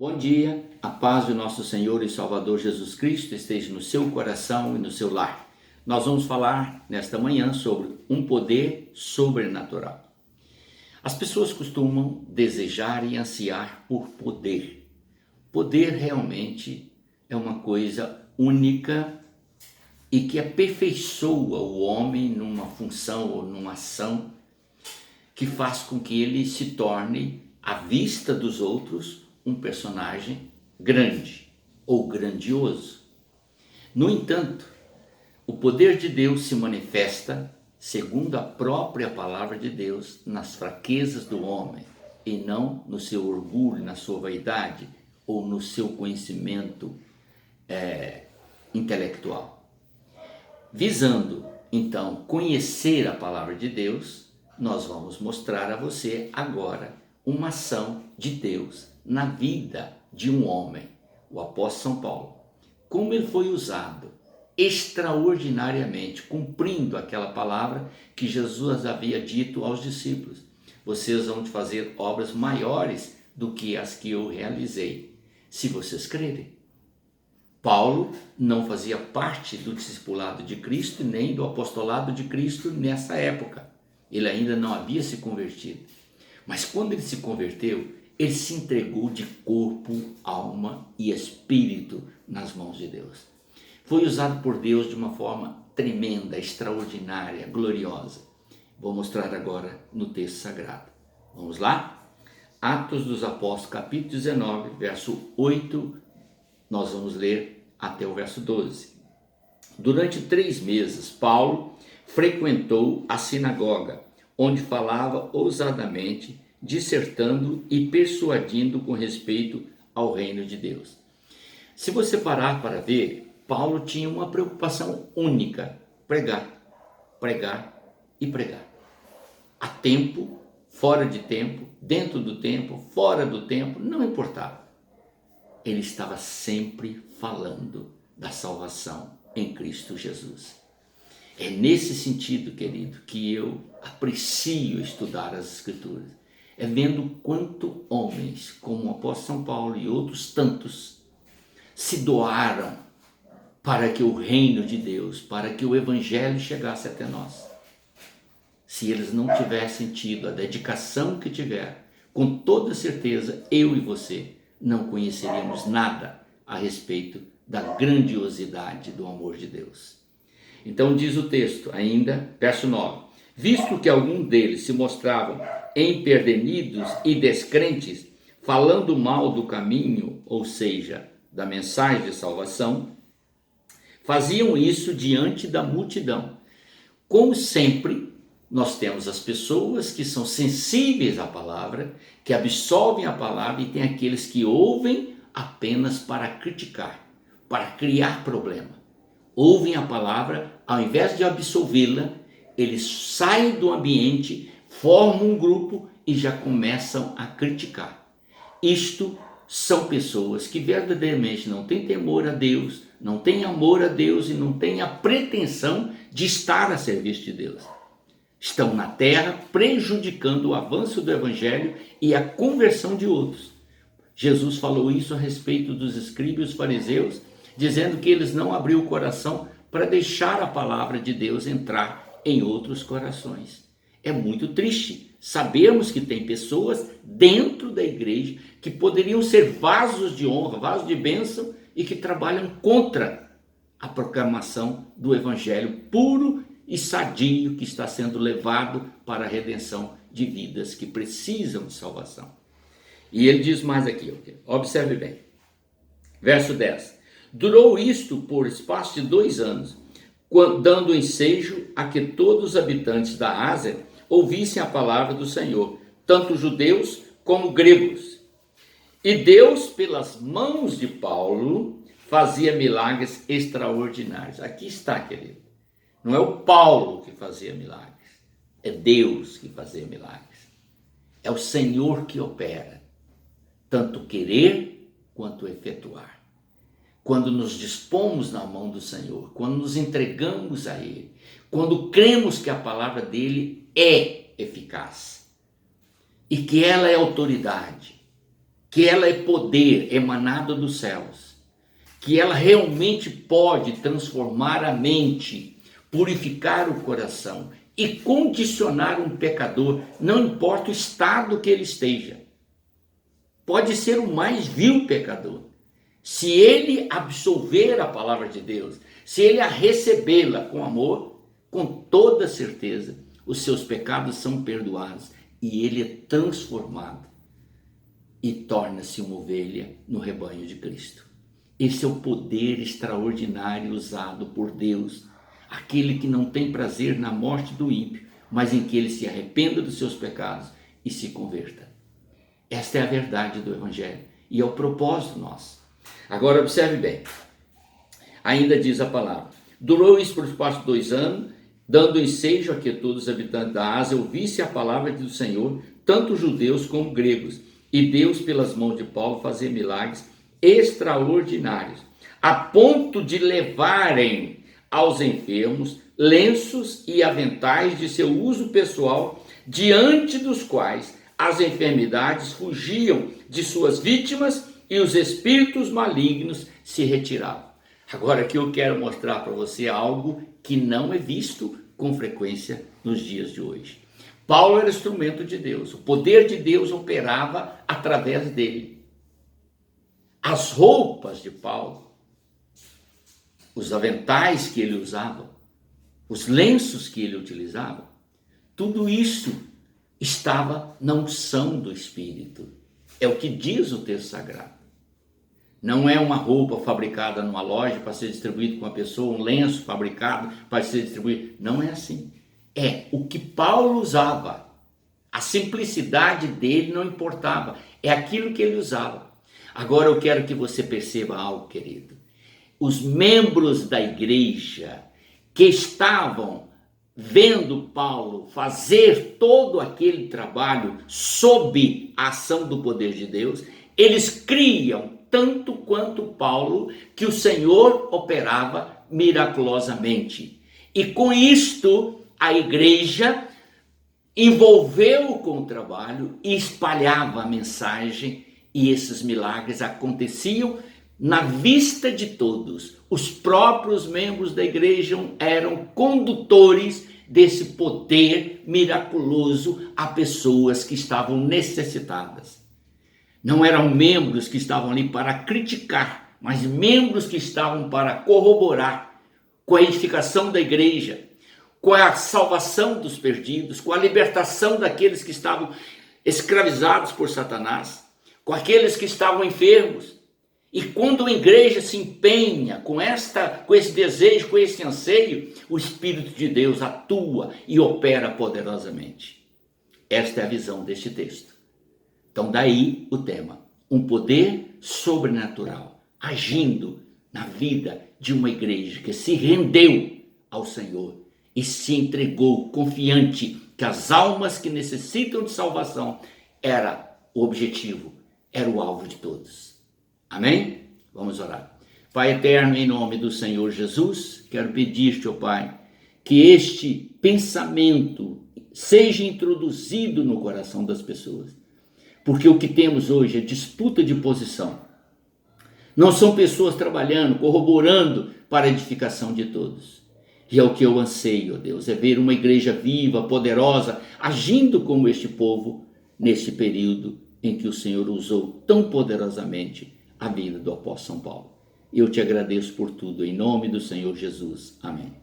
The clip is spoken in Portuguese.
Bom dia, a paz do nosso Senhor e Salvador Jesus Cristo esteja no seu coração e no seu lar. Nós vamos falar nesta manhã sobre um poder sobrenatural. As pessoas costumam desejar e ansiar por poder. Poder realmente é uma coisa única e que aperfeiçoa o homem numa função ou numa ação que faz com que ele se torne, à vista dos outros, um personagem grande ou grandioso. No entanto, o poder de Deus se manifesta, segundo a própria palavra de Deus, nas fraquezas do homem e não no seu orgulho, na sua vaidade ou no seu conhecimento intelectual. Visando, então, conhecer a palavra de Deus, nós vamos mostrar a você agora uma ação de Deus na vida de um homem, o apóstolo São Paulo. Como ele foi usado extraordinariamente, cumprindo aquela palavra que Jesus havia dito aos discípulos: vocês vão fazer obras maiores do que as que eu realizei, se vocês crerem. Paulo não fazia parte do discipulado de Cristo, nem do apostolado de Cristo nessa época. Ele ainda não havia se convertido. Mas quando ele se converteu, ele se entregou de corpo, alma e espírito nas mãos de Deus. Foi usado por Deus de uma forma tremenda, extraordinária, gloriosa. Vou mostrar agora no texto sagrado. Vamos lá? Atos dos Apóstolos, capítulo 19, verso 8, nós vamos ler até o verso 12. Durante 3 meses, Paulo frequentou a sinagoga, onde falava ousadamente, dissertando e persuadindo com respeito ao reino de Deus. Se você parar para ver, Paulo tinha uma preocupação única: pregar, pregar e pregar. A tempo, fora de tempo, dentro do tempo, fora do tempo, não importava. Ele estava sempre falando da salvação em Cristo Jesus. É nesse sentido, querido, que eu aprecio estudar as Escrituras. É vendo quanto homens, como o apóstolo São Paulo e outros tantos, se doaram para que o reino de Deus, para que o evangelho chegasse até nós. Se eles não tivessem tido a dedicação que tiveram, com toda certeza, eu e você não conheceríamos nada a respeito da grandiosidade do amor de Deus. Então diz o texto ainda, verso 9: visto que alguns deles se mostravam empedernidos e descrentes, falando mal do caminho, ou seja, da mensagem de salvação, faziam isso diante da multidão. Como sempre, nós temos as pessoas que são sensíveis à palavra, que absorvem a palavra, e tem aqueles que ouvem apenas para criticar, para criar problema. Ouvem a palavra, ao invés de absolvê-la, eles saem do ambiente, formam um grupo e já começam a criticar. Isto são pessoas que verdadeiramente não têm temor a Deus, não têm amor a Deus e não têm a pretensão de estar a serviço de Deus. Estão na terra prejudicando o avanço do evangelho e a conversão de outros. Jesus falou isso a respeito dos escribas e os fariseus, dizendo que eles não abriam o coração para deixar a palavra de Deus entrar em outros corações. É muito triste sabermos que tem pessoas dentro da igreja que poderiam ser vasos de honra, vasos de bênção, e que trabalham contra a proclamação do evangelho puro e sadio que está sendo levado para a redenção de vidas que precisam de salvação. E ele diz mais aqui, observe bem, verso 10: durou isto por espaço de 2 anos, dando ensejo a que todos os habitantes da Ásia ouvissem a palavra do Senhor, tanto judeus como gregos. E Deus, pelas mãos de Paulo, fazia milagres extraordinários. Aqui está, querido. Não é o Paulo que fazia milagres, é Deus que fazia milagres. É o Senhor que opera, tanto querer quanto efetuar. Quando nos dispomos na mão do Senhor, quando nos entregamos a Ele, quando cremos que a palavra dele é eficaz e que ela é autoridade, que ela é poder emanado dos céus, que ela realmente pode transformar a mente, purificar o coração e condicionar um pecador, não importa o estado que ele esteja. Pode ser o mais vil pecador. Se ele absolver a palavra de Deus, se ele a recebê-la com amor, com toda certeza, os seus pecados são perdoados e ele é transformado e torna-se uma ovelha no rebanho de Cristo. Esse é o poder extraordinário usado por Deus, aquele que não tem prazer na morte do ímpio, mas em que ele se arrependa dos seus pecados e se converta. Esta é a verdade do Evangelho e é o propósito nosso. Agora observe bem, ainda diz a palavra: durou isso por espaço de 2 anos, dando ensejo a que todos os habitantes da Ásia ouvissem a palavra do Senhor, tanto judeus como gregos, e Deus, pelas mãos de Paulo, fazia milagres extraordinários, a ponto de levarem aos enfermos lenços e aventais de seu uso pessoal, diante dos quais as enfermidades fugiam de suas vítimas e os espíritos malignos se retiravam. Agora aqui eu quero mostrar para você algo que não é visto com frequência nos dias de hoje. Paulo era instrumento de Deus, o poder de Deus operava através dele. As roupas de Paulo, os aventais que ele usava, os lenços que ele utilizava, tudo isso estava na unção do Espírito. É o que diz o texto sagrado. Não é uma roupa fabricada numa loja para ser distribuído com uma pessoa, um lenço fabricado para ser distribuído. Não é assim. É o que Paulo usava. A simplicidade dele não importava. É aquilo que ele usava. Agora eu quero que você perceba algo, querido. Os membros da igreja que estavam vendo Paulo fazer todo aquele trabalho sob a ação do poder de Deus, eles criam tanto quanto Paulo que o Senhor operava miraculosamente. E com isto a igreja envolveu com o trabalho e espalhava a mensagem, e esses milagres aconteciam na vista de todos. Os próprios membros da igreja eram condutores desse poder miraculoso a pessoas que estavam necessitadas. Não eram membros que estavam ali para criticar, mas membros que estavam para corroborar com a edificação da igreja, com a salvação dos perdidos, com a libertação daqueles que estavam escravizados por Satanás, com aqueles que estavam enfermos. E quando a igreja se empenha com esse desejo, com esse anseio, o Espírito de Deus atua e opera poderosamente. Esta é a visão deste texto. Então daí o tema, um poder sobrenatural, agindo na vida de uma igreja que se rendeu ao Senhor e se entregou confiante que as almas que necessitam de salvação era o objetivo, era o alvo de todos. Amém? Vamos orar. Pai eterno, em nome do Senhor Jesus, quero pedir-te, ó Pai, que este pensamento seja introduzido no coração das pessoas. Porque o que temos hoje é disputa de posição. Não são pessoas trabalhando, corroborando para a edificação de todos. E é o que eu anseio, ó Deus, é ver uma igreja viva, poderosa, agindo como este povo, neste período em que o Senhor usou tão poderosamente a vida do apóstolo São Paulo. Eu te agradeço por tudo, em nome do Senhor Jesus. Amém.